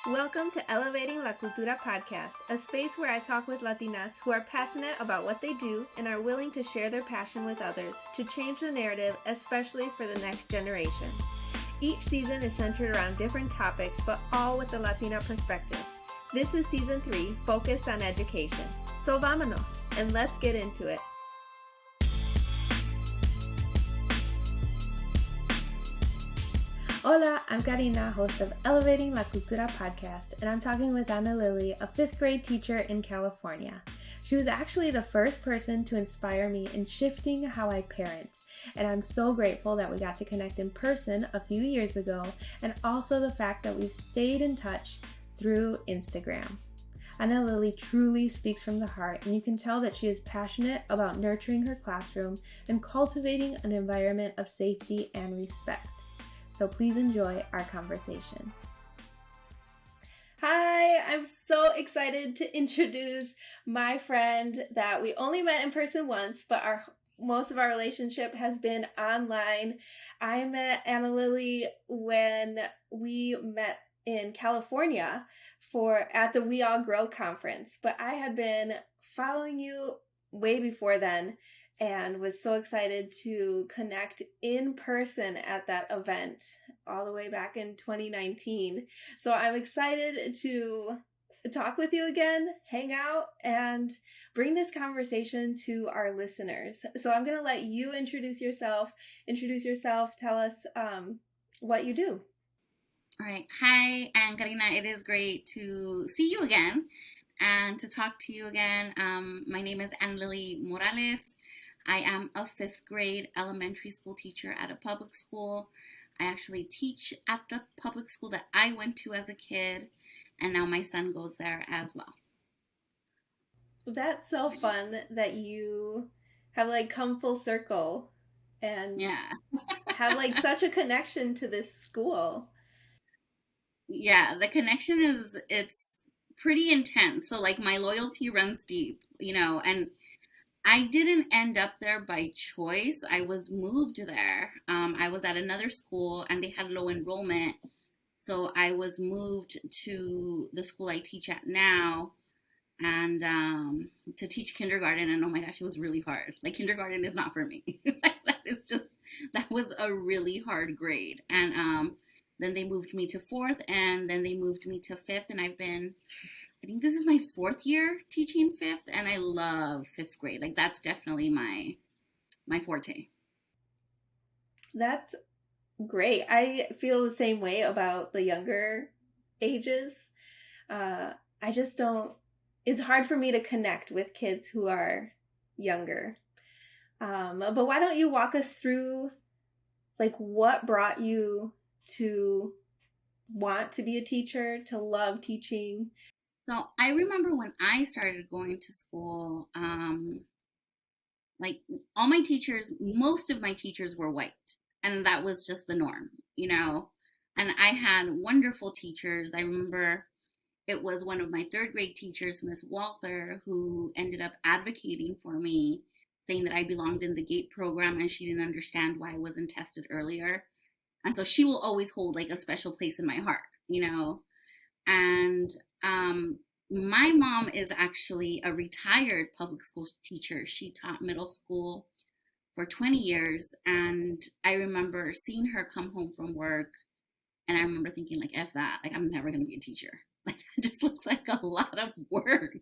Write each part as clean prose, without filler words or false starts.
Welcome to Elevating la Cultura podcast, a space where I talk with Latinas who are passionate about what they do and are willing to share their passion with others to change the narrative, especially for the next generation. Each season is centered around different topics, but all with a Latina perspective. This is season 3, focused on education. So vámonos, and let's get into it. Hola, I'm Karina, host of Elevating la Cultura podcast, and I'm talking with Analily, a 5th grade teacher in California. She was actually the first person to inspire me in shifting how I parent, and I'm so grateful that we got to connect in person a few years ago, and also the fact that we've stayed in touch through Instagram. Analily truly speaks from the heart, and you can tell that she is passionate about nurturing her classroom and cultivating an environment of safety and respect. So please enjoy our conversation. Hi, I'm so excited to introduce my friend that we only met in person once, but most of our relationship has been online. I met Analily when we met in California at the We All Grow conference, but I had been following you way before then and was so excited to connect in person at that event all the way back in 2019. So I'm excited to talk with you again, hang out, and bring this conversation to our listeners. So I'm going to let you introduce yourself, tell us what you do. All right. Hi, I'm Karina. It is great to see you again and to talk to you again. My name is Analily Morales. I am a 5th grade elementary school teacher at a public school. I actually teach at the public school that I went to as a kid, and now my son goes there as well. That's so fun that you have come full circle and have such a connection to this school. Yeah, the connection it's pretty intense. So my loyalty runs deep, and I didn't end up there by choice. I was moved there. I was at another school and they had low enrollment. So I was moved to the school I teach at now and to teach kindergarten. And oh my gosh, it was really hard. Kindergarten is not for me. That was a really hard grade. And then they moved me to 4th and then they moved me to 5th. And I think this is my 4th year teaching 5th, and I love 5th grade. That's definitely my forte. That's great. I feel the same way about the younger ages. I just don't, it's hard for me to connect with kids who are younger. But why don't you walk us through what brought you to want to be a teacher, to love teaching? So I remember when I started going to school, all my teachers, most of my teachers were white, and that was just the norm, And I had wonderful teachers. I remember it was one of my 3rd grade teachers, Miss Walther, who ended up advocating for me, saying that I belonged in the GATE program and she didn't understand why I wasn't tested earlier. And so she will always hold a special place in my heart, And my mom is actually a retired public school teacher. She taught middle school for 20 years. And I remember seeing her come home from work. And I remember thinking, F that. I'm never going to be a teacher. That just looks like a lot of work.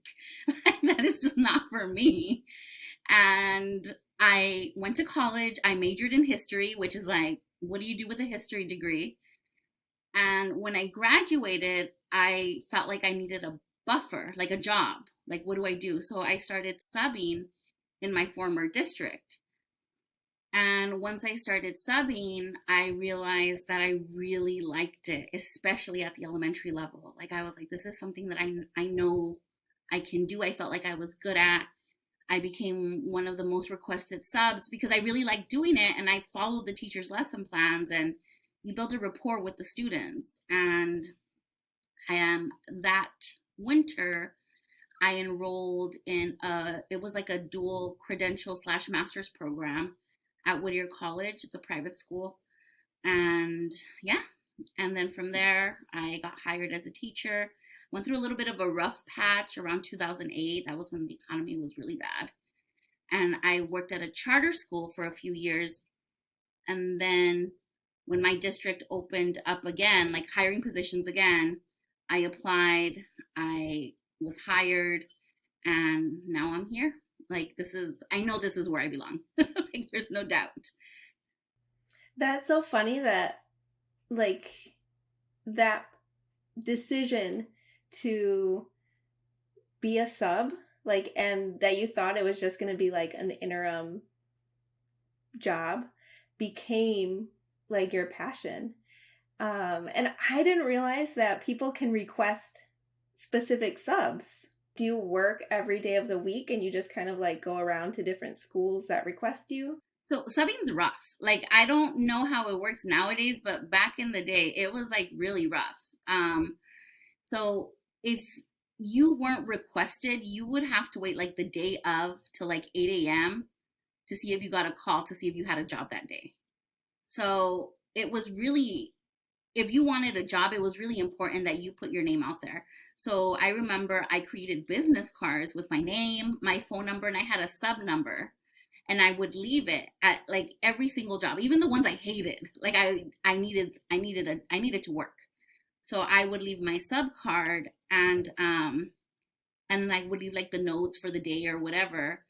That is just not for me. And I went to college. I majored in history, which is what do you do with a history degree? And when I graduated, I felt like I needed a buffer, a job. What do I do? So I started subbing in my former district. And once I started subbing, I realized that I really liked it, especially at the elementary level. I was this is something that I know I can do. I felt like I was good at. I became one of the most requested subs because I really liked doing it, and I followed the teacher's lesson plans, and you build a rapport with the students. And that winter, I enrolled in it was a dual credential / master's program at Whittier College. It's a private school. And yeah, And then from there, I got hired as a teacher. Went through a little bit of a rough patch around 2008. That was when the economy was really bad. And I worked at a charter school for a few years. And then when my district opened up again, like hiring positions again, I applied, I was hired, and now I'm here. Like, I know this is where I belong. Like, there's no doubt. That's so funny that, like, that decision to be a sub, like, and that you thought it was just going to be like an interim job became like your passion. And I didn't realize that people can request specific subs. Do you work every day of the week and you just kind of like go around to different schools that request you? So subbing's rough. Like, I don't know how it works nowadays, but back in the day, it was like really rough. So if you weren't requested, you would have to wait like the day of till like 8 a.m. to see if you got a call to see if you had a job that day. So it was really, if you wanted a job, it was really important that you put your name out there. So I remember I created business cards with my name, my phone number, and I had a sub number. And I would leave it at like every single job, even the ones I hated. Like I needed to work. So I would leave my sub card, and then I would leave like the notes for the day or whatever.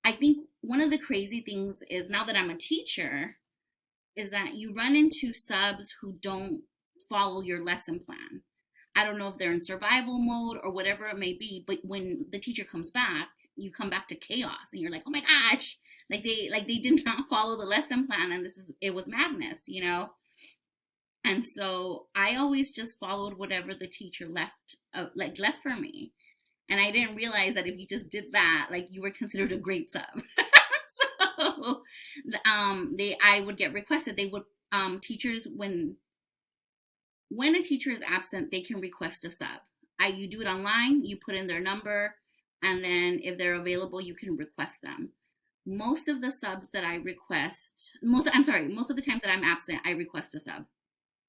I think one of the crazy things is now that I'm a teacher, is that you run into subs who don't follow your lesson plan. I don't know if they're in survival mode or whatever it may be, but when the teacher comes back, you come back to chaos and you're like, oh my gosh, like they did not follow the lesson plan, and it was madness, you know? And so I always just followed whatever the teacher left for me. And I didn't realize that if you just did that, like you were considered a great sub. So they I would get requested. They would teachers when a teacher is absent, they can request a sub. You do it online, you put in their number, and then if they're available, you can request them. Most of the subs that I request, most of the times that I'm absent, I request a sub.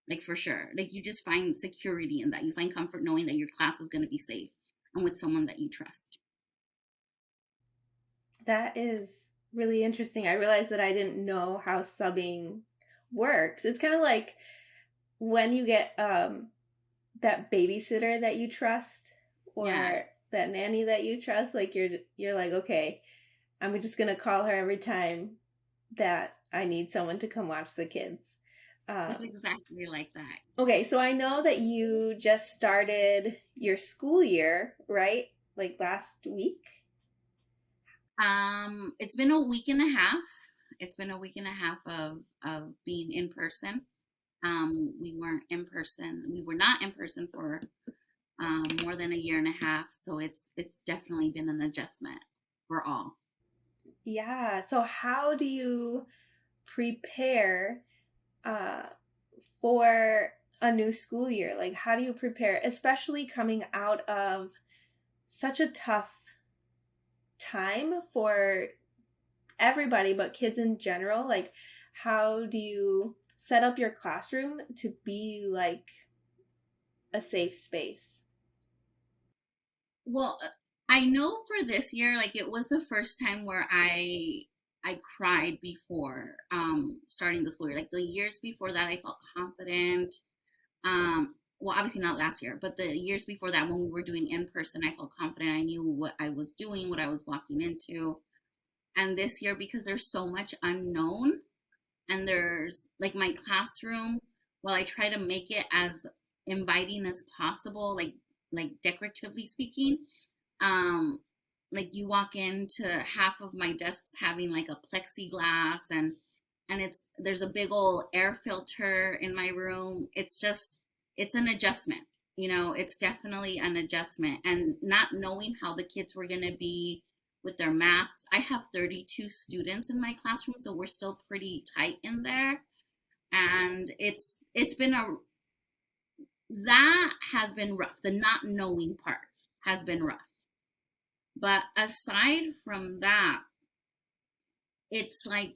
Like for sure. Like you just find security in that. You find comfort knowing that your class is going to be safe and with someone that you trust. That is really interesting. I realized that I didn't know how subbing works. It's kind of like when you get that babysitter that you trust Yeah, or that nanny that you trust, like you're like, okay, I'm just gonna call her every time that I need someone to come watch the kids. it's Um, exactly like that. okay, so I know that you just started your school year, right? Like last week. It's been a week and a half. It's been a week and a half of being in person. We weren't in person. We were not in person for more than a year and a half. So it's definitely been an adjustment for all. Yeah. So how do you prepare uh, for a new school year? Like, how do you prepare, especially coming out of such a tough time for everybody, but kids in general? Like, how do you set up your classroom to be like a safe space? Well, I know for this year, like it was the first time where I cried before starting the school year. Like the years before that, I felt confident. Well, obviously not last year, but the years before that, when we were doing in person, I felt confident. I knew what I was doing, what I was walking into. And this year, because there's so much unknown, and there's like my classroom, while I try to make it as inviting as possible, like decoratively speaking, um like you walk into half of my desks having like a plexiglass, and there's a big old air filter in my room. It's an adjustment, you know. It's definitely an adjustment, and not knowing how the kids were going to be with their masks. I have 32 students in my classroom, so we're still pretty tight in there, and it's been a that has been rough. The not knowing part has been rough. But aside from that, it's like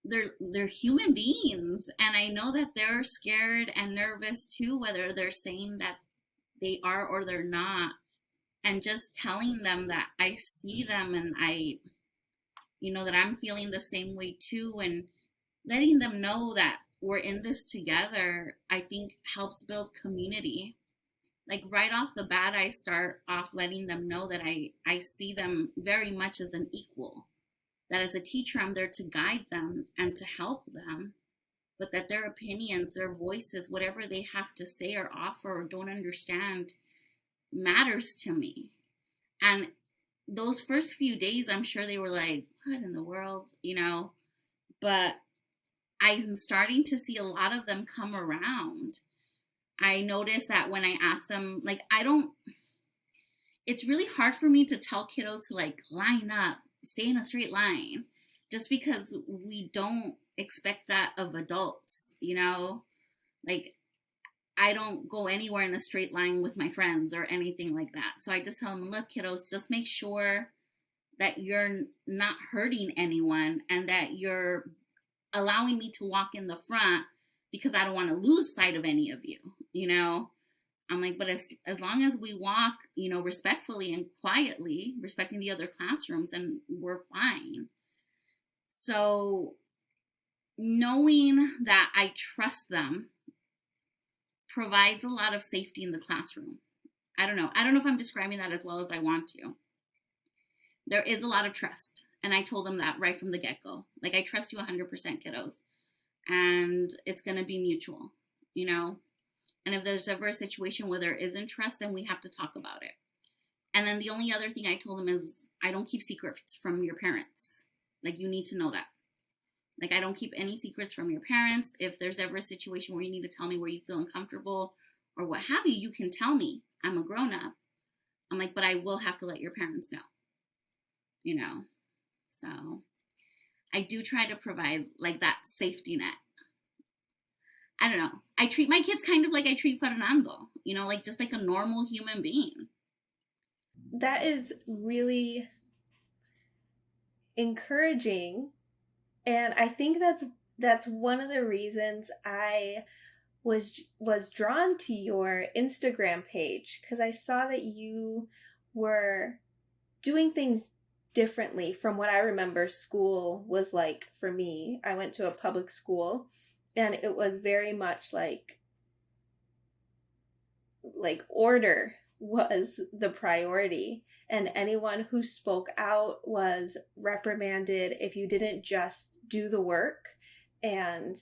they're human beings, and I know that they're scared and nervous too, whether they're saying that they are or they're not. And just telling them that I see them, and I, that I'm feeling the same way too, and letting them know that we're in this together, I think helps build community. Like right off the bat, I start off letting them know that I see them very much as an equal, that as a teacher, I'm there to guide them and to help them, but that their opinions, their voices, whatever they have to say or offer or don't understand matters to me. And those first few days, I'm sure they were like, what in the world, But I'm starting to see a lot of them come around. I notice that when I ask them, like, it's really hard for me to tell kiddos to like line up, stay in a straight line, just because we don't expect that of adults. Like, I don't go anywhere in a straight line with my friends or anything like that. So I just tell them, look, kiddos, just make sure that you're not hurting anyone and that you're allowing me to walk in the front because I don't want to lose sight of any of you. I'm like, but as long as we walk, respectfully and quietly, respecting the other classrooms, and we're fine. So knowing that I trust them provides a lot of safety in the classroom. I don't know. I don't know if I'm describing that as well as I want to. There is a lot of trust. And I told them that right from the get-go. Like, I trust you 100%, kiddos. And it's going to be mutual. And if there's ever a situation where there isn't trust, then we have to talk about it. And then the only other thing I told them is, I don't keep secrets from your parents. Like, you need to know that. Like, I don't keep any secrets from your parents. If there's ever a situation where you need to tell me where you feel uncomfortable or what have you, you can tell me. I'm a grown-up. I'm like, but I will have to let your parents know. So I do try to provide like that safety net. I don't know. I treat my kids kind of like I treat Fernando, like just like a normal human being. That is really encouraging, and I think that's one of the reasons I was drawn to your Instagram page, because I saw that you were doing things differently from what I remember school was like for me. I went to a public school, and it was very much like order was the priority, and anyone who spoke out was reprimanded. If you didn't just do the work and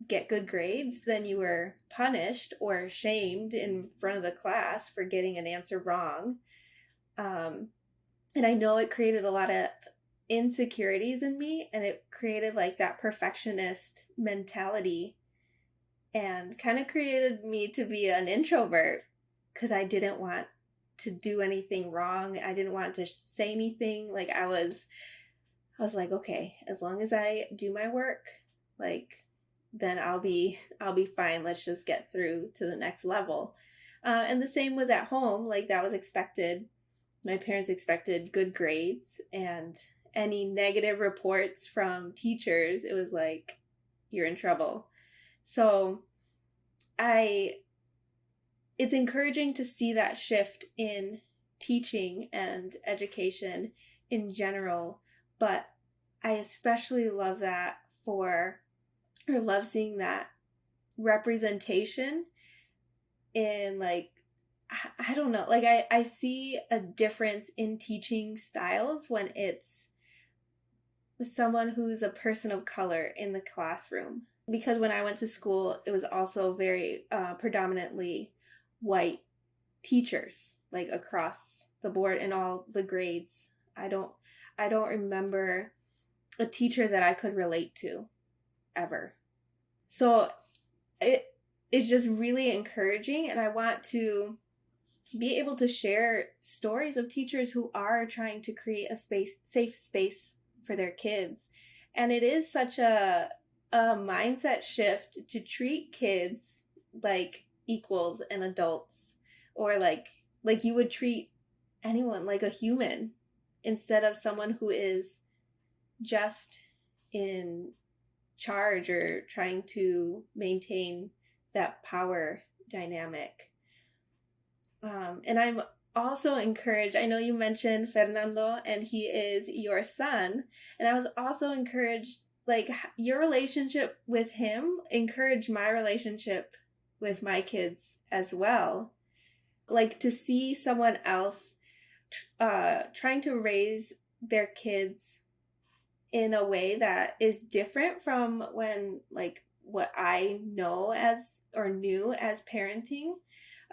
get good grades, then you were punished or shamed in front of the class for getting an answer wrong. And I know it created a lot of insecurities in me, and it created like that perfectionist mentality, and kind of created me to be an introvert because I didn't want to do anything wrong. I didn't want to say anything. Like, I was like, okay, as long as I do my work, like, then I'll be fine. Let's just get through to the next level. And the same was at home. Like, that was expected. My parents expected good grades, and any negative reports from teachers, it was like, you're in trouble. So it's encouraging to see that shift in teaching and education in general, but I especially love love seeing that representation in, like, I don't know, like, I see a difference in teaching styles when it's someone who's a person of color in the classroom. Because when I went to school, it was also very predominantly white teachers, like across the board in all the grades. I don't remember a teacher that I could relate to ever. So it is just really encouraging, and I want to be able to share stories of teachers who are trying to create a safe space for their kids. And it is such a mindset shift to treat kids like equals and adults, or like you would treat anyone, like a human, instead of someone who is just in charge or trying to maintain that power dynamic. And I'm also encouraged. I know you mentioned Fernando, and he is your son. And I was also encouraged, like, your relationship with him encouraged my relationship with my kids as well. Like, to see someone else trying to raise their kids in a way that is different from when, like, what I know as or knew as parenting,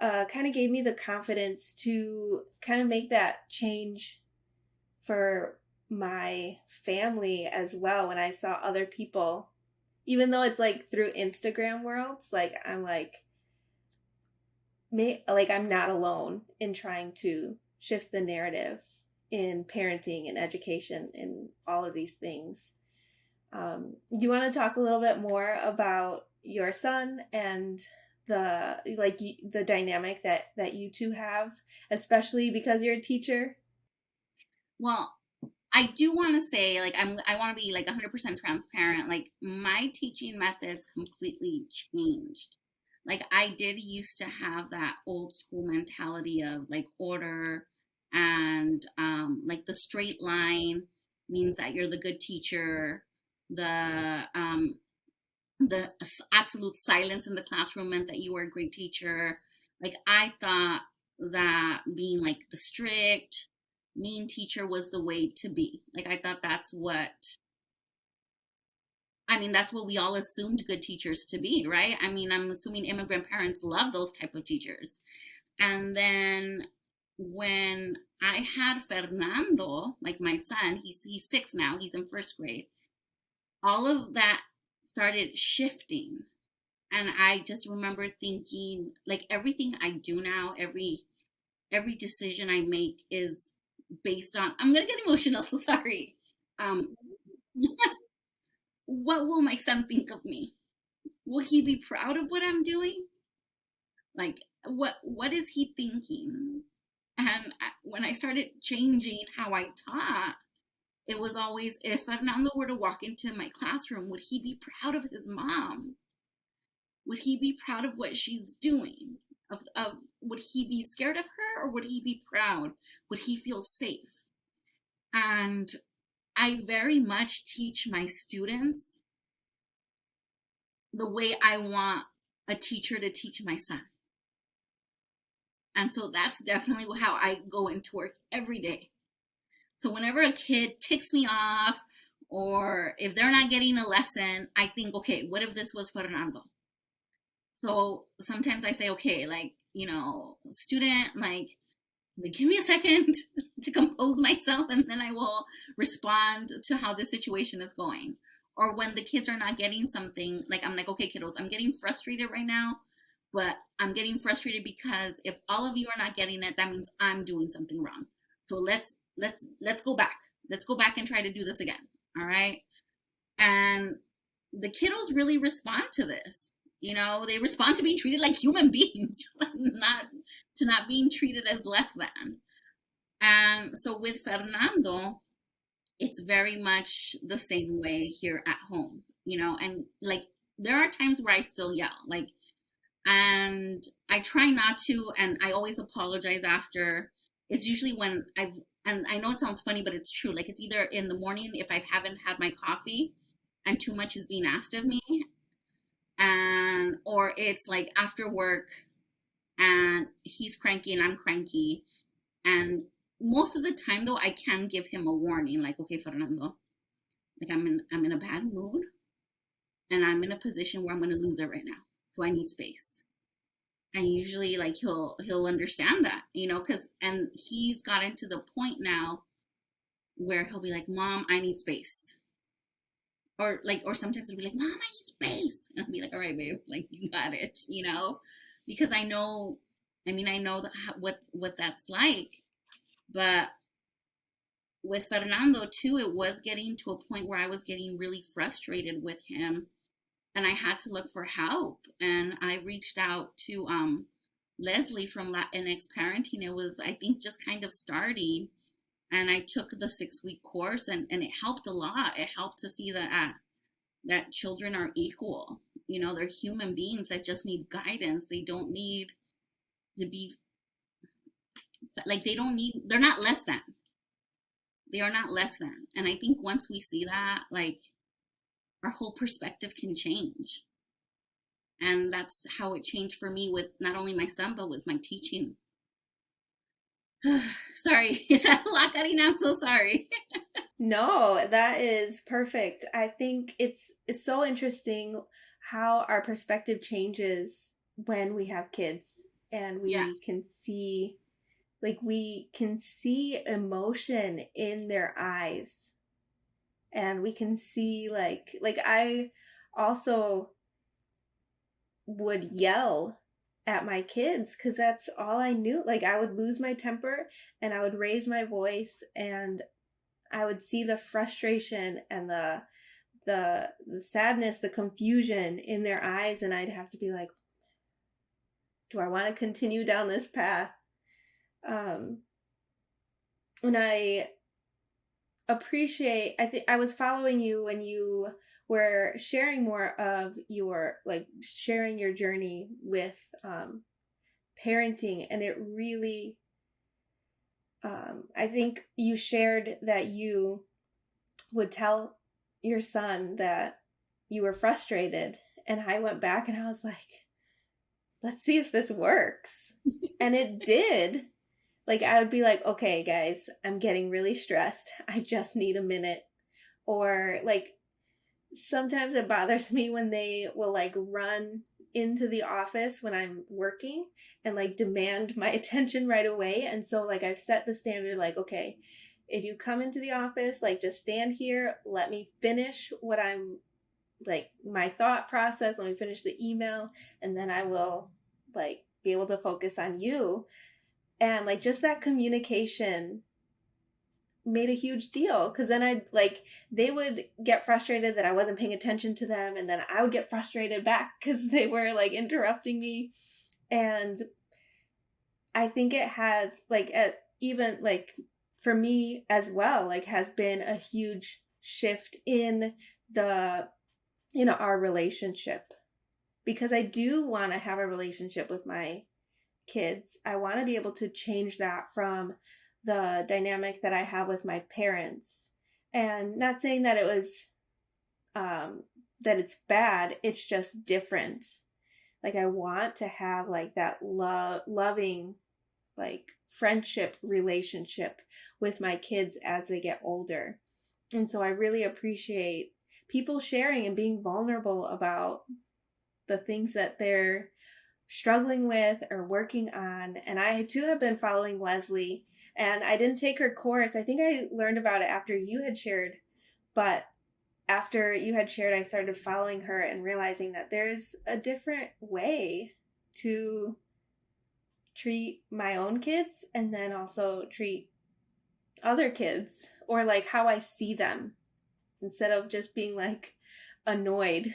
kind of gave me the confidence to kind of make that change for my family as well when I saw other people, even though it's like through Instagram worlds, like I'm like I'm not alone in trying to shift the narrative in parenting and education and all of these things. You want to talk a little bit more about your son and the dynamic that you two have, especially because you're a teacher? Well, I do want to say, like, I want to be like 100% transparent. Like, my teaching methods completely changed. Like, I did used to have that old school mentality of like order and like the straight line means that you're the good teacher. The absolute silence in the classroom meant that you were a great teacher. Like, I thought that being like the strict, mean teacher was the way to be. Like, I thought that's what we all assumed good teachers to be, right? I mean, I'm assuming immigrant parents love those type of teachers. And then when I had Fernando, like my son, he's 6 now, he's in first grade. All of that started shifting. And I just remember thinking, like, everything I do now, every decision I make is based on, I'm gonna get emotional, so sorry. Um, what will my son think of me? Will he be proud of what I'm doing? Like, what is he thinking? And when I started changing how I taught, it was always, if Fernando were to walk into my classroom, would he be proud of his mom? Would he be proud of what she's doing? Of would he be scared of her, or would he be proud? Would he feel safe? And I very much teach my students the way I want a teacher to teach my son. And so that's definitely how I go into work every day. So whenever a kid ticks me off, or if they're not getting a lesson, I think, okay, what if this was Fernando? So sometimes I say, okay, like, student, like, give me a second to compose myself, and then I will respond to how the situation is going. Or when the kids are not getting something, like, I'm like, okay, kiddos, I'm getting frustrated right now, but I'm getting frustrated because if all of you are not getting it, that means I'm doing something wrong. So let's go back. Let's go back and try to do this again. All right. And the kiddos really respond to this. They respond to being treated like human beings, not to not being treated as less than. And so with Fernando, it's very much the same way here at home, and like there are times where I still yell, like, and I try not to, and I always apologize after. It's usually when and I know it sounds funny, but it's true. Like, it's either in the morning if I haven't had my coffee and too much is being asked of me, and or it's like after work and he's cranky and I'm cranky. And most of the time though, I can give him a warning, like, okay, Fernando, like, I'm in a bad mood and I'm in a position where I'm gonna lose it right now. So I need space. And usually, like, he'll understand that, because and he's gotten to the point now where he'll be like, Mom, I need space. Or sometimes it'll be like, Mom, I need space. And I'll be like, all right, babe, like, you got it, because I know that what that's like. But with Fernando too, it was getting to a point where I was getting really frustrated with him, and I had to look for help. And I reached out to Leslie from Latinx Parenting. It was, I think, just kind of starting, and I took the 6 week course, and it helped a lot. It helped to see that that children are equal. You know, they're human beings that just need guidance. They don't need to be like, they don't need, they're not less than. They are not less than. And I think once we see that, like, our whole perspective can change. And that's how it changed for me with not only my son, but with my teaching. Sorry, is that a lot, Karina? I'm so sorry. No, that is perfect. I think it's so interesting how our perspective changes when we have kids and Yeah, we can see emotion in their eyes, and we can see like I also would yell at my kids because that's all I knew. Like I would lose my temper and I would raise my voice, and I would see the frustration and the sadness, the confusion in their eyes, and I'd have to be like, do I want to continue down this path? Um and I think I was following you when you were sharing more of your like sharing your journey with parenting, and it really I think you shared that you would tell your son that you were frustrated, and I went back and I was like, let's see if this works. And it did. Like I would be like, okay guys, I'm getting really stressed, I just need a minute. Or like sometimes it bothers me when they will like run into the office when I'm working and like demand my attention right away. And so like I've set the standard like, okay, if you come into the office, like just stand here, let me finish what I'm like my thought process, let me finish the email, and then I will like be able to focus on you. And like just that communication made a huge deal because then I'd like they would get frustrated that I wasn't paying attention to them, and then I would get frustrated back because they were like interrupting me. And I think it has like even like for me as well, like has been a huge shift in the our relationship, because I do want to have a relationship with my kids. I want to be able to change that from the dynamic that I have with my parents. And not saying that it was that it's bad, it's just different. Like I want to have like that loving like friendship relationship with my kids as they get older. And so I really appreciate people sharing and being vulnerable about the things that they're struggling with or working on. And I too have been following Leslie, and I didn't take her course. I think I learned about it after you had shared, but after you had shared, I started following her and realizing that there's a different way to treat my own kids and then also treat other kids, or like how I see them, instead of just being like annoyed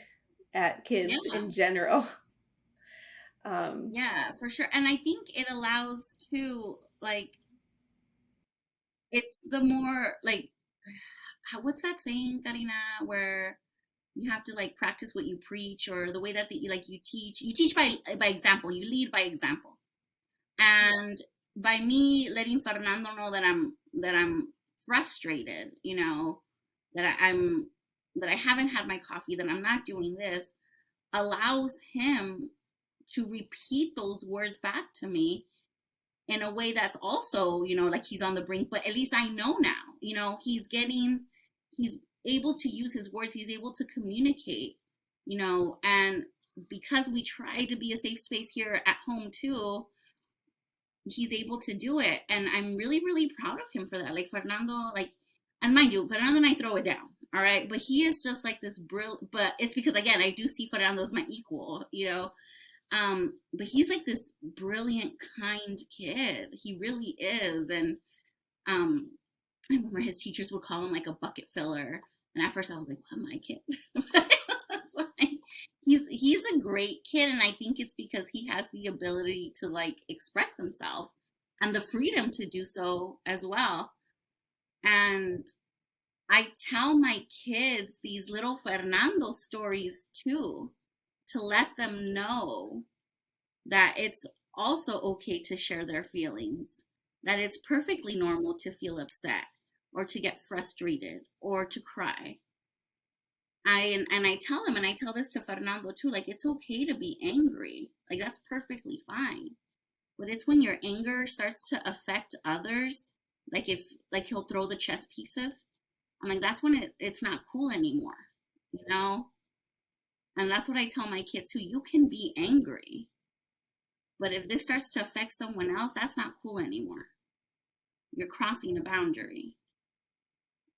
at yeah, kids in general. um yeah, for sure. And I think it allows to, like, it's the more like, what's that saying, Karina, where you have to like practice what you preach, or the way that like you teach by example, you lead by example. And by me letting Fernando know that I'm frustrated, you know, that I'm that I haven't had my coffee, that I'm not doing this, allows him to repeat those words back to me in a way that's also, you know, like he's on the brink, but at least I know now, you know, he's able to use his words, he's able to communicate, you know. And because we try to be a safe space here at home too, he's able to do it. And I'm really, really proud of him for that. Like Fernando, like, and mind you, Fernando and I throw it down. All right. But he is just like this brilliant, but it's because again, I do see Fernando as my equal, you know. But he's like this brilliant, kind kid. He really is. And um, I remember his teachers would call him like a bucket filler. And at first I was like, what, my kid? He's a great kid, and I think it's because he has the ability to like express himself and the freedom to do so as well. And I tell my kids these little Fernando stories too, to let them know that it's also okay to share their feelings, that it's perfectly normal to feel upset or to get frustrated or to cry. I tell him, and I tell this to Fernando too, like it's okay to be angry. Like that's perfectly fine. But it's when your anger starts to affect others, like if like he'll throw the chess pieces. I'm like, that's when it's not cool anymore, you know? And that's what I tell my kids too. You can be angry, but if this starts to affect someone else, that's not cool anymore. You're crossing a boundary.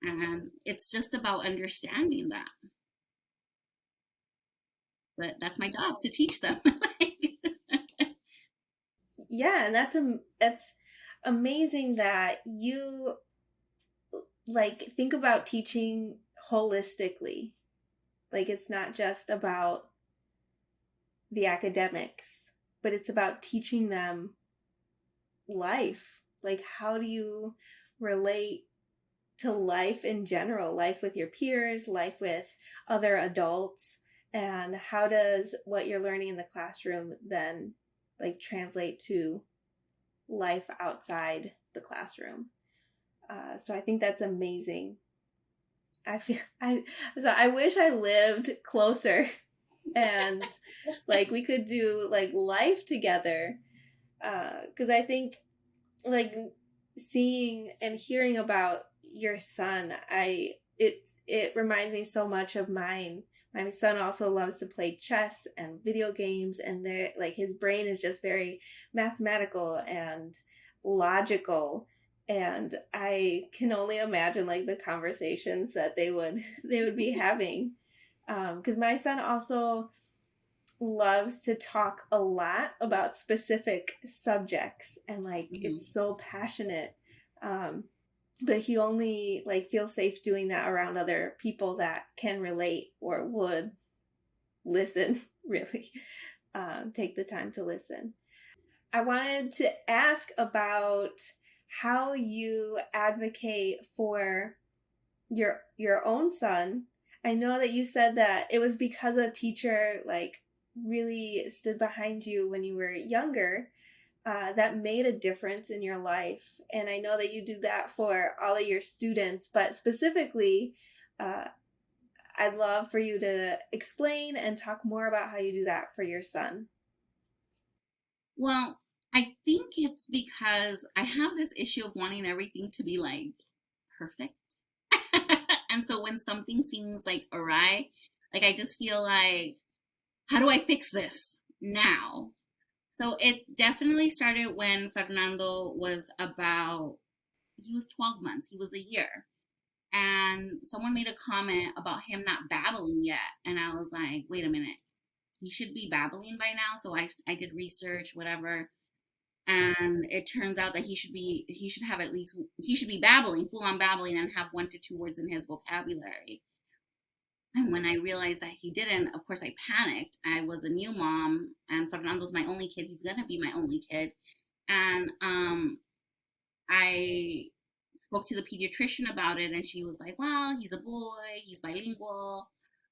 And it's just about understanding that. But that's my job to teach them. Like, Yeah, and that's amazing that you like think about teaching holistically. Like it's not just about the academics, but it's about teaching them life. Like how do you relate to life in general, life with your peers, life with other adults, and how does what you're learning in the classroom then like translate to life outside the classroom. So I think that's amazing. I wish I lived closer and like we could do like life together. Because I think like seeing and hearing about your son, it reminds me so much of mine. My son also loves to play chess and video games, and they like his brain is just very mathematical and logical. And I can only imagine like the conversations that they would be having. Because my son also loves to talk a lot about specific subjects and like mhm. it's so passionate, um but he only like feels safe doing that around other people that can relate or would listen really, take the time to listen. I wanted to ask about how you advocate for your own son. I know that you said that it was because a teacher like really stood behind you when you were younger, that made a difference in your life. And I know that you do that for all of your students, but specifically, uh, I'd love for you to explain and talk more about how you do that for your son. Well, I think it's because I have this issue of wanting everything to be like perfect. And so when something seems like awry, like I just feel like, how do I fix this now? So it definitely started when Fernando was about, he was 12 months, he was a year. And someone made a comment about him not babbling yet. And I was like, wait a minute, he should be babbling by now. So I did research, whatever. And it turns out that he should have at least, he should be babbling, full on babbling, and have 1 to 2 words in his vocabulary. And when I realized that he didn't, of course I panicked. I was a new mom, and Fernando's my only kid. He's gonna be my only kid. And I spoke to the pediatrician about it, and she was like, well, he's a boy, he's bilingual,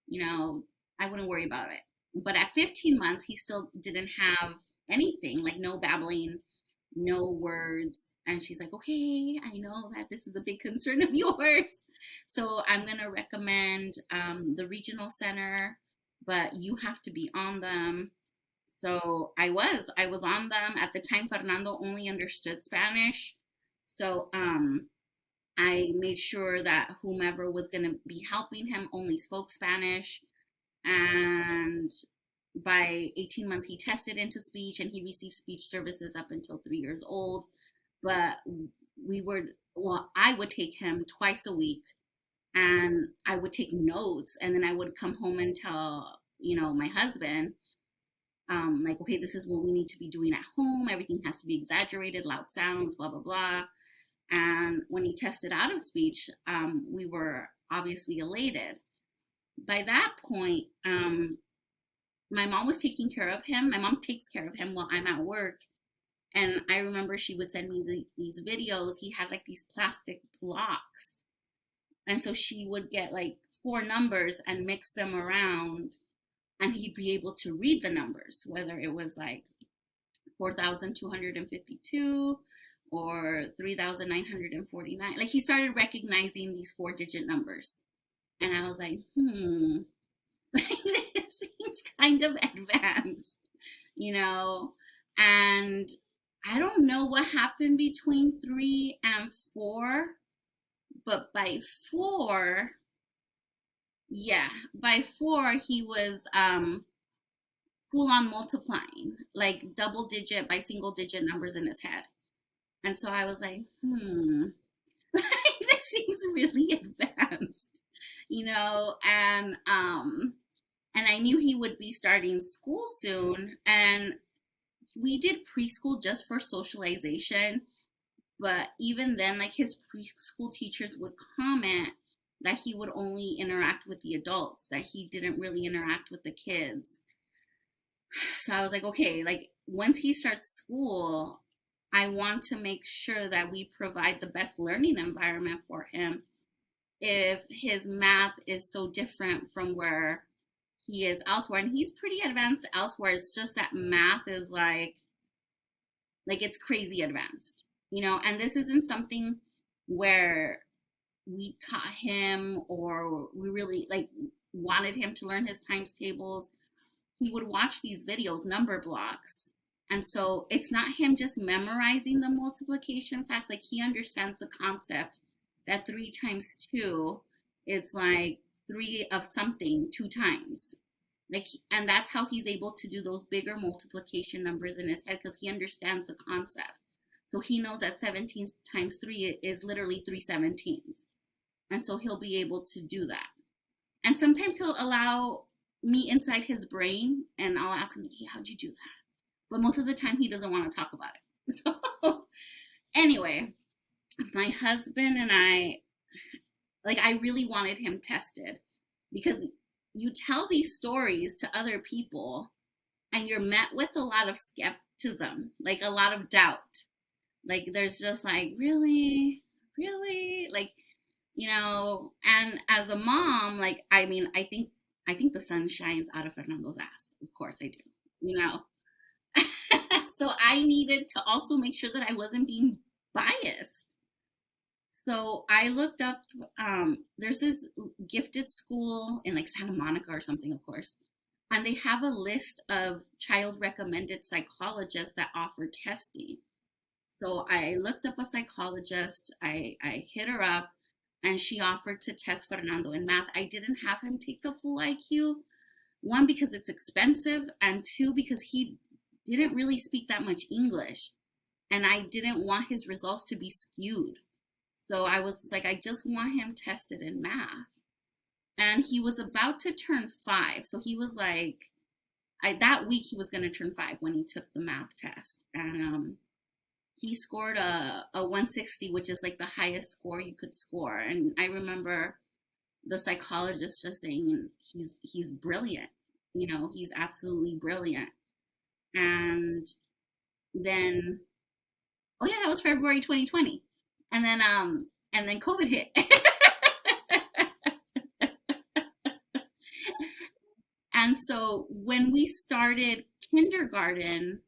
you know, I wouldn't worry about it. But at 15 months, he still didn't have anything, like no babbling, no words. And she's like, okay, I know that this is a big concern of yours. So I'm going to recommend the regional center, but you have to be on them. So I was on them. At the time, Fernando only understood Spanish. So I made sure that whomever was going to be helping him only spoke Spanish. And by 18 months, he tested into speech and he received speech services up until 3 years old. But I would take him twice a week and I would take notes. And then I would come home and tell, my husband, like, okay, this is what we need to be doing at home. Everything has to be exaggerated, loud sounds, blah, blah, blah. And when he tested out of speech, we were obviously elated. By that point, my mom was taking care of him. My mom takes care of him while I'm at work. And I remember she would send me these videos. He had like these plastic blocks. And so she would get like four numbers and mix them around, and he'd be able to read the numbers, whether it was like 4,252 or 3,949. Like he started recognizing these four-digit numbers. And I was like, this seems kind of advanced, you know? And I don't know what happened between 3 and 4, but by 4, yeah, by 4 he was full on multiplying, like double digit by single digit numbers in his head. And so I was like, this seems really advanced, you know, and I knew he would be starting school soon, and we did preschool just for socialization. But even then, like his preschool teachers would comment that he would only interact with the adults, that he didn't really interact with the kids. So I was like, okay, like once he starts school, I want to make sure that we provide the best learning environment for him. If his math is so different from where he is elsewhere, and he's pretty advanced elsewhere, it's just that math is like it's crazy advanced, you know. And this isn't something where we taught him or we really like wanted him to learn his times tables. He would watch these videos, number blocks. And so it's not him just memorizing the multiplication facts. Like he understands the concept that 3 times 2, it's like 3 of something 2 times. Like, and that's how he's able to do those bigger multiplication numbers in his head, because he understands the concept. So he knows that 17 times 3 is literally 3 17s. And so he'll be able to do that. And sometimes he'll allow me inside his brain and I'll ask him, hey, how'd you do that? But most of the time he doesn't want to talk about it. So anyway, my husband and I, like, I really wanted him tested, because you tell these stories to other people and you're met with a lot of skepticism, like a lot of doubt. Like there's just like, really, like, you know. And as a mom, like, I mean, I think the sun shines out of Fernando's ass. Of course I do, you know. So I needed to also make sure that I wasn't being biased. So I looked up, there's this gifted school in like Santa Monica or something, of course. And they have a list of child recommended psychologists that offer testing. So I looked up a psychologist, I hit her up, and she offered to test Fernando in math. I didn't have him take the full IQ. One, because it's expensive, and two, because he didn't really speak that much English. And I didn't want his results to be skewed. So I was like, I just want him tested in math. And he was about to turn 5. So he was like, that week he was going to turn 5 when he took the math test. And he scored a 160, which is like the highest score you could score. And I remember the psychologist just saying, he's brilliant. You know, he's absolutely brilliant. And then, oh yeah, that was February 2020. And then COVID hit. And so when we started kindergarten,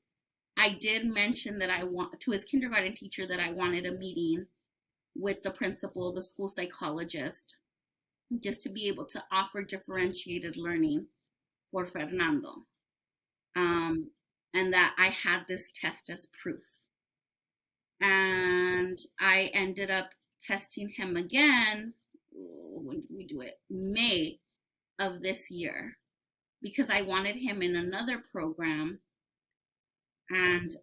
I did mention that I want to his kindergarten teacher that I wanted a meeting with the principal, the school psychologist, just to be able to offer differentiated learning for Fernando. And that I had this test as proof. And I ended up testing him again. When did we do it? May of this year, because I wanted him in another program. And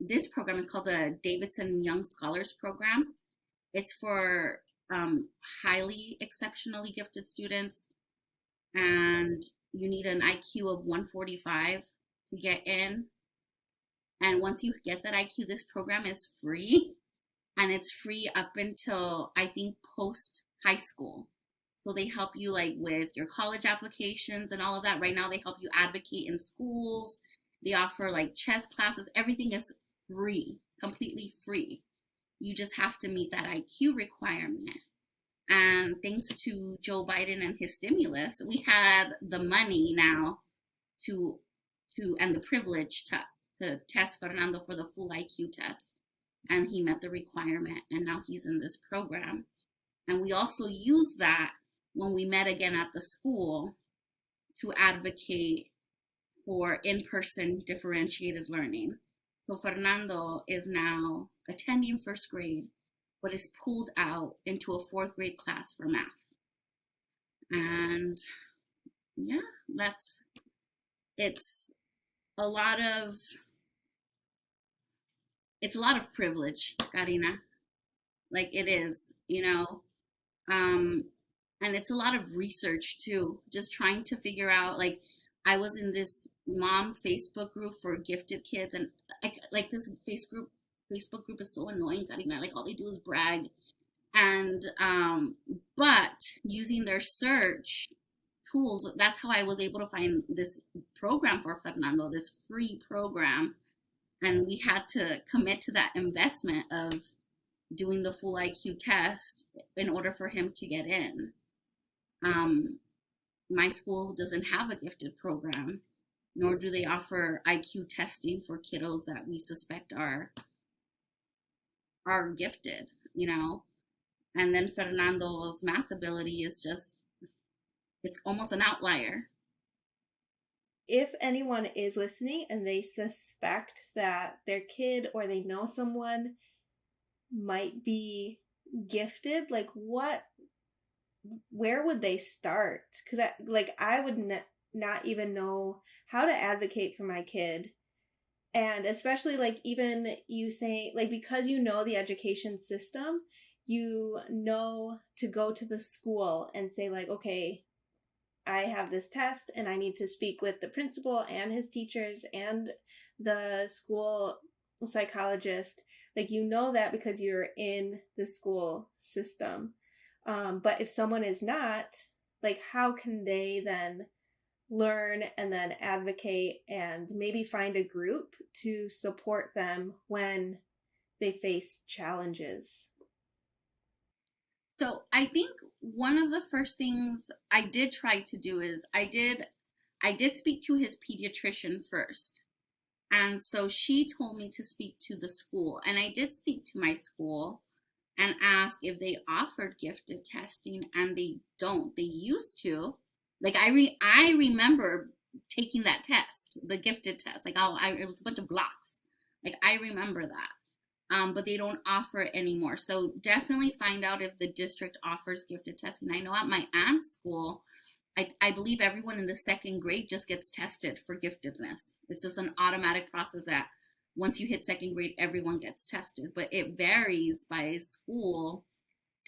this program is called the Davidson Young Scholars Program. It's for highly exceptionally gifted students, and you need an IQ of 145 to get in. And once you get that IQ, this program is free, and it's free up until I think post high school. So they help you like with your college applications and all of that. Right now they help you advocate in schools. They offer like chess classes. Everything is free, completely free. You just have to meet that IQ requirement. And thanks to Joe Biden and his stimulus, we had the money now to and the privilege to test Fernando for the full IQ test. And he met the requirement, and now he's in this program. And we also used that when we met again at the school to advocate for in-person differentiated learning. So Fernando is now attending first grade, but is pulled out into a fourth grade class for math. And yeah, it's a lot of privilege, Karina. Like it is, um, and it's a lot of research too, just trying to figure out, like, I was in this mom Facebook group for gifted kids, and like this Facebook group is so annoying, Karina. Like all they do is brag. And but using their search tools, that's how I was able to find this program for Fernando, this free program. And we had to commit to that investment of doing the full IQ test in order for him to get in. My school doesn't have a gifted program, nor do they offer IQ testing for kiddos that we suspect are gifted, And then Fernando's math ability is just, it's almost an outlier. If anyone is listening and they suspect that their kid or they know someone might be gifted, like where would they start? Because I would not even know how to advocate for my kid. And especially like even you saying, like, because you know the education system, you know to go to the school and say like, okay, I have this test and I need to speak with the principal and his teachers and the school psychologist. Like, you know that because you're in the school system. But if someone is not, like, how can they then learn and then advocate and maybe find a group to support them when they face challenges? So I think one of the first things I did try to do is I did speak to his pediatrician first. And so she told me to speak to the school. And I did speak to my school and ask if they offered gifted testing, and they don't. They used to. Like I remember taking that test, the gifted test. Like it was a bunch of blocks. Like I remember that. But they don't offer it anymore. So definitely find out if the district offers gifted testing. I know at my aunt's school, I believe everyone in the second grade just gets tested for giftedness. It's just an automatic process that once you hit second grade, everyone gets tested. But it varies by school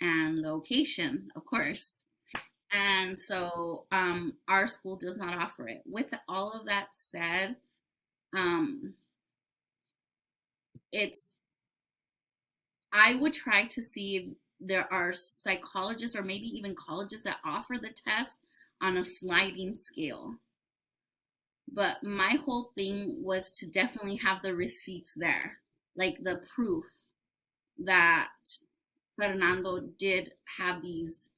and location, of course. And so our school does not offer it. With all of that said, um, it's I would try to see if there are psychologists or maybe even colleges that offer the test on a sliding scale. But my whole thing was to definitely have the receipts there, like the proof that Fernando did have these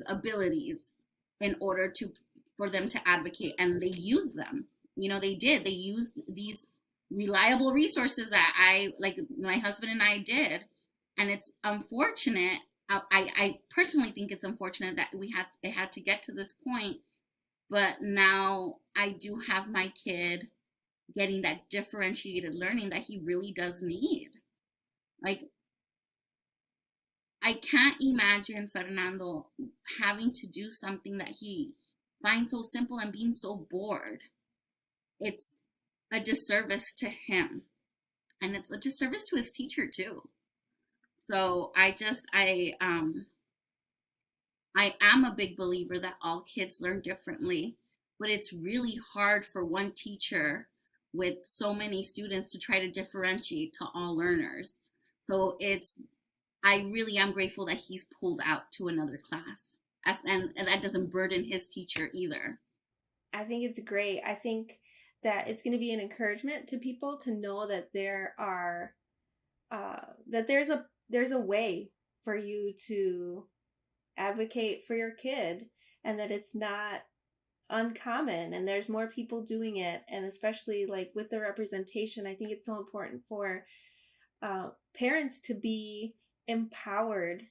abilities in order to for them to advocate, and they used them. They used these reliable resources that like my husband and I did. And it's unfortunate. I personally think it's unfortunate that it had to get to this point, but now I do have my kid getting that differentiated learning that he really does need. Like, I can't imagine Fernando having to do something that he finds so simple and being so bored. It's a disservice to him, and it's a disservice to his teacher too. So I am a big believer that all kids learn differently, but it's really hard for one teacher with so many students to try to differentiate to all learners. So I really am grateful that he's pulled out to another class, and that doesn't burden his teacher either. I think it's great. I think that it's going to be an encouragement to people to know that that there's a way for you to advocate for your kid, and that it's not uncommon, and there's more people doing it. And especially like with the representation, I think it's so important for parents to be empowered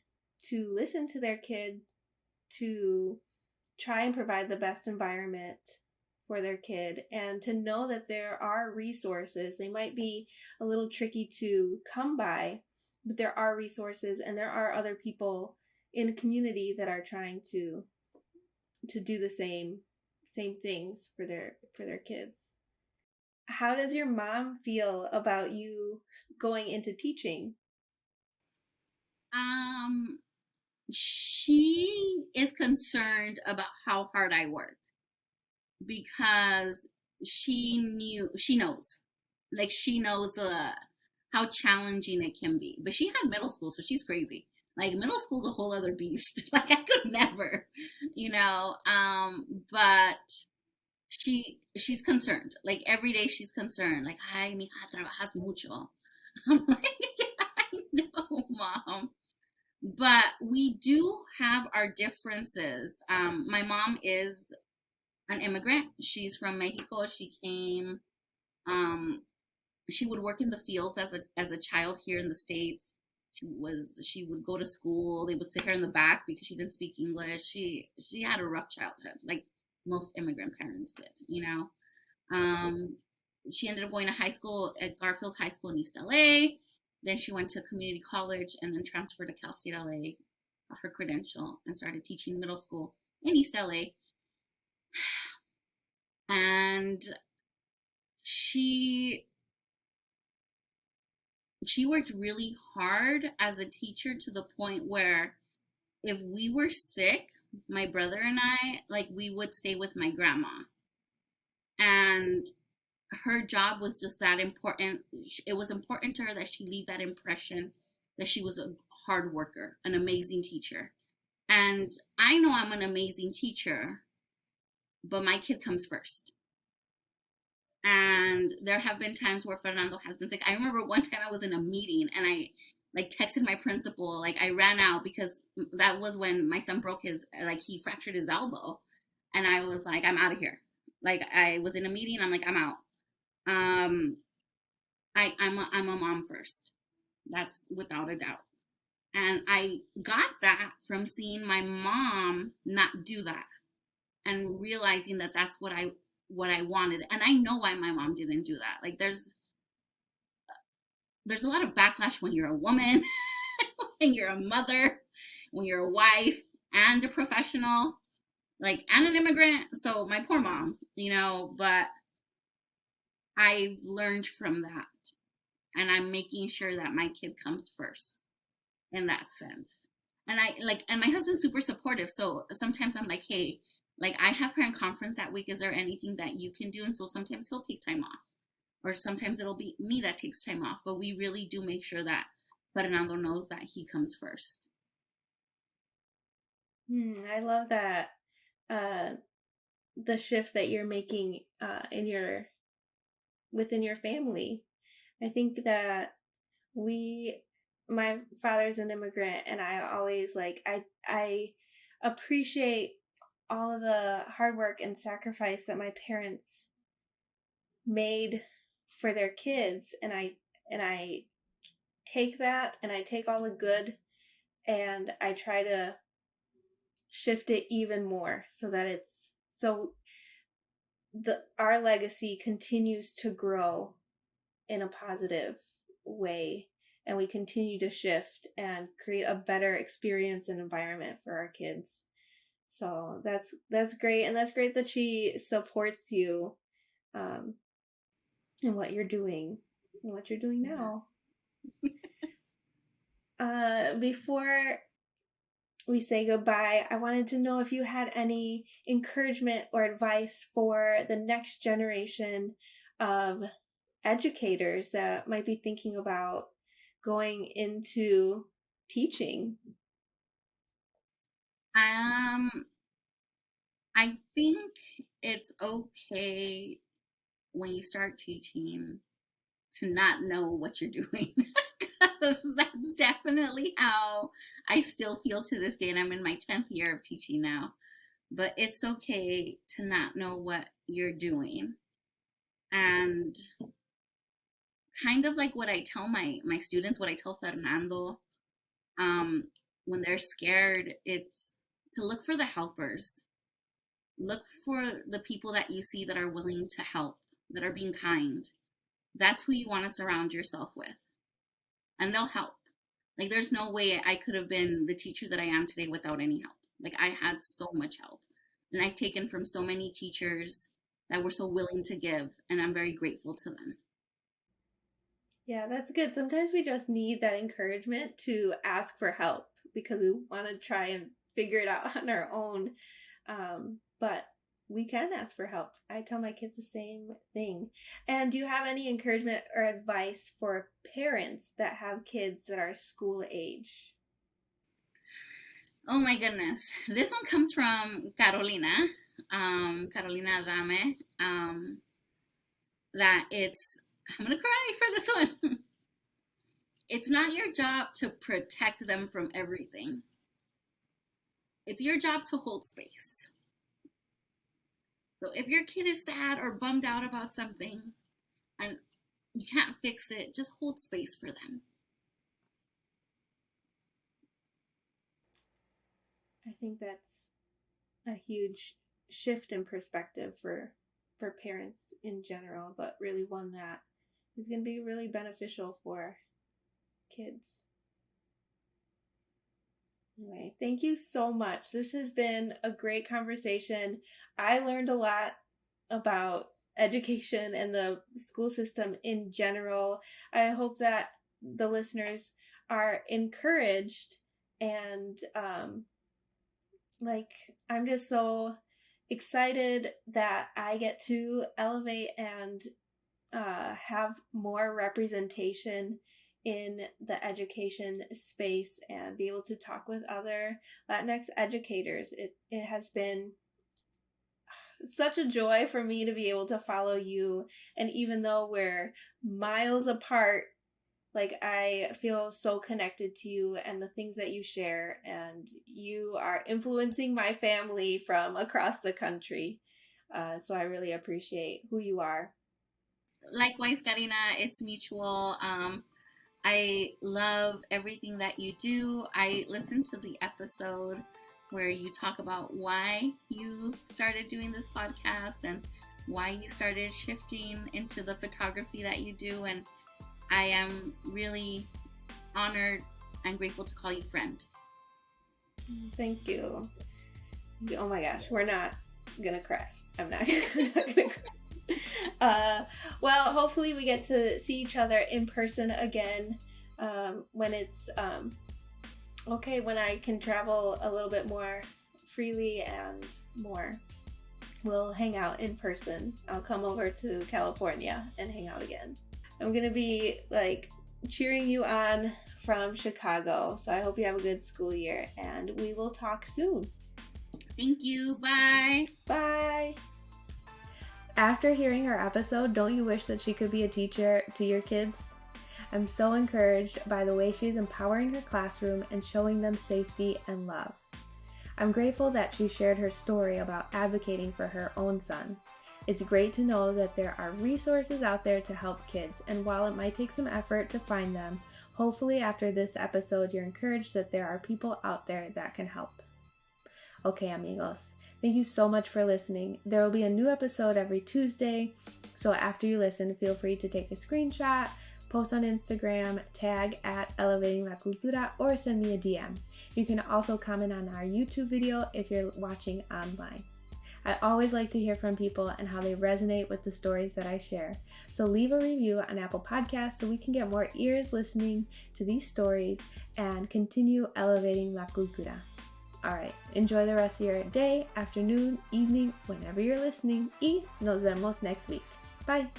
to listen to their kid, to try and provide the best environment for their kid, and to know that there are resources. They might be a little tricky to come by, but there are resources, and there are other people in a community that are trying to do the same things for their kids. How does your mom feel about you going into teaching? Um, she is concerned about how hard I work because she knows, like she knows the how challenging it can be. But she had middle school, so she's crazy. Like middle school's a whole other beast. Like I could never, you know. But she's concerned. Like every day she's concerned. Like, ay, mija, trabajas mucho. I'm like, yeah, I know, mom. But we do have our differences. My mom is an immigrant. She's from Mexico. She came. Um, she would work in the fields as a child here in the States. She would go to school. They would sit her in the back because she didn't speak English. She had a rough childhood, like most immigrant parents did, you know. Um, she ended up going to high school at Garfield High School in East LA. Then she went to community college and then transferred to Cal State LA, got her credential, and started teaching middle school in East LA. And she she worked really hard as a teacher to the point where if we were sick, my brother and I, like we would stay with my grandma. And her job was just that important. It was important to her that she leave that impression that she was a hard worker, an amazing teacher. And I know I'm an amazing teacher, but my kid comes first. And there have been times where Fernando has been sick. I remember one time I was in a meeting and I like texted my principal, like I ran out because that was when my son broke his, like he fractured his elbow. And I was like, I'm out of here. Like I was in a meeting, I'm like, I'm out. Um, I'm a mom first. That's without a doubt. And I got that from seeing my mom not do that and realizing that that's what I wanted. And I know why my mom didn't do that. Like there's a lot of backlash when you're a woman, when you're a mother, when you're a wife and a professional, like and an immigrant. So my poor mom, you know, but I've learned from that and I'm making sure that my kid comes first in that sense. And I like, and my husband's super supportive. So sometimes I'm like, hey, like I have parent conference that week. Is there anything that you can do? And so sometimes he'll take time off, or sometimes it'll be me that takes time off. But we really do make sure that Fernando knows that he comes first. I love that, uh, the shift that you're making in your within your family. I think that we my father's an immigrant, and I always I appreciate all of the hard work and sacrifice that my parents made for their kids, and I take that, and I take all the good, and I try to shift it even more so that it's so the our legacy continues to grow in a positive way, and we continue to shift and create a better experience and environment for our kids. So that's great, and that's great that she supports you um in what you're doing Yeah. now. Before we say goodbye, I wanted to know if you had any encouragement or advice for the next generation of educators that might be thinking about going into teaching. Um, I think it's okay when you start teaching to not know what you're doing. Because that's definitely how I still feel to this day. And I'm in my 10th year of teaching now. But it's okay to not know what you're doing. And kind of like what I tell my students, what I tell Fernando, um, when they're scared, it's to look for the helpers. Look for the people that you see that are willing to help, that are being kind. That's who you want to surround yourself with. And they'll help. Like, there's no way I could have been the teacher that I am today without any help. Like, I had so much help. And I've taken from so many teachers that were so willing to give, and I'm very grateful to them. Yeah, that's good. Sometimes we just need that encouragement to ask for help because we want to try and figure it out on our own. But we can ask for help. I tell my kids the same thing. And do you have any encouragement or advice for parents that have kids that are school age? Oh my goodness. This one comes from Carolina, Carolina Adame, that I'm going to cry for this one. It's not your job to protect them from everything. It's your job to hold space. So if your kid is sad or bummed out about something and you can't fix it, just hold space for them. I think that's a huge shift in perspective for parents in general, but really one that is going to be really beneficial for kids. Anyway, thank you so much. This has been a great conversation. I learned a lot about education and the school system in general. I hope that the listeners are encouraged and I'm just so excited that I get to elevate and have more representation in the education space and be able to talk with other Latinx educators. It has been such a joy for me to be able to follow you. And even though we're miles apart, like I feel so connected to you and the things that you share, and you are influencing my family from across the country. So I really appreciate who you are. Likewise, Karina, it's mutual. I love everything that you do. I listened to the episode where you talk about why you started doing this podcast and why you started shifting into the photography that you do. And I am really honored and grateful to call you friend. Thank you. Oh my gosh, we're not gonna cry. I'm not gonna cry. Well, hopefully we get to see each other in person again when it's okay, when I can travel a little bit more freely and more. We'll hang out in person. I'll come over to California and hang out again. I'm gonna be like cheering you on from Chicago. So I hope you have a good school year and we will talk soon. Thank you. Bye. Bye. After hearing her episode, don't you wish that she could be a teacher to your kids? I'm so encouraged by the way she's empowering her classroom and showing them safety and love. I'm grateful that she shared her story about advocating for her own son. It's great to know that there are resources out there to help kids, and while it might take some effort to find them, hopefully after this episode you're encouraged that there are people out there that can help. Okay, amigos. Thank you so much for listening. There will be a new episode every Tuesday, so after you listen, feel free to take a screenshot, post on Instagram, tag at Elevating la Cultura, or send me a DM. You can also comment on our YouTube video if you're watching online. I always like to hear from people and how they resonate with the stories that I share. So leave a review on Apple Podcasts so we can get more ears listening to these stories and continue elevating la cultura. All right, enjoy the rest of your day, afternoon, evening, whenever you're listening, y nos vemos next week. Bye.